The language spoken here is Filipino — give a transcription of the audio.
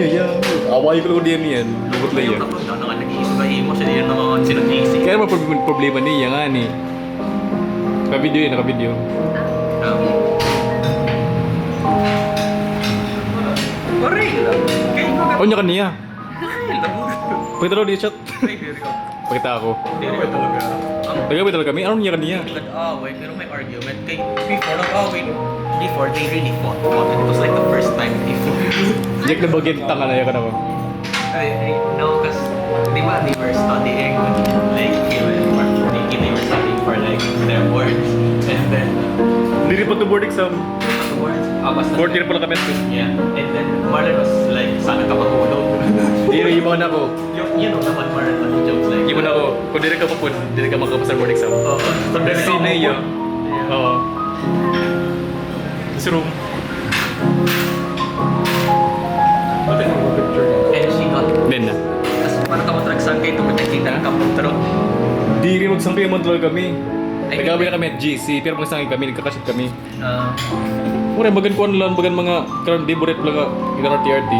niya, yeah. Away ko lang din yan. Lubot lang yan. Kapag nag-iisip ka mo, siya din naman sinag-iisip. Kaya naman problema niya nga ni. Naka-video yun, naka-video. Pareil lang. Kaya ko ka. Oh, niya kaniya. Pareil lang. Pakita daw di chat. Pakita ako. Hindi ko talaga. Tagabi talaga kami. Ano niya kaniya? Nag-away, pero may argument. Kay before nag-away, before they really fought. It was like the first time they fought. Jack na bagay tanga na yan ako. No, because di ba they were studying like they were studying for like their boards and then Hindi rin pa to board exam. afterwards basta Board year pala kami. yeah and then Marlon was like sana ka matulog Hindi rin iba na ako. you know naman Marlon like jokes like Iba na ako. Kung di rin ka papun, di rin ka makapasa board exam. Pero si Neo. Oo. Sa room. and she got Then na. as para ka matragsangkay tungkol nakita ang kaputro Di rin magsangkay ang montrol kami. Nagkakabay na kami at GC, pero magsangkay kami, nagkakaship kami. Mura, bagan ko lang, bagan mga karon di buret lang ka, TRT.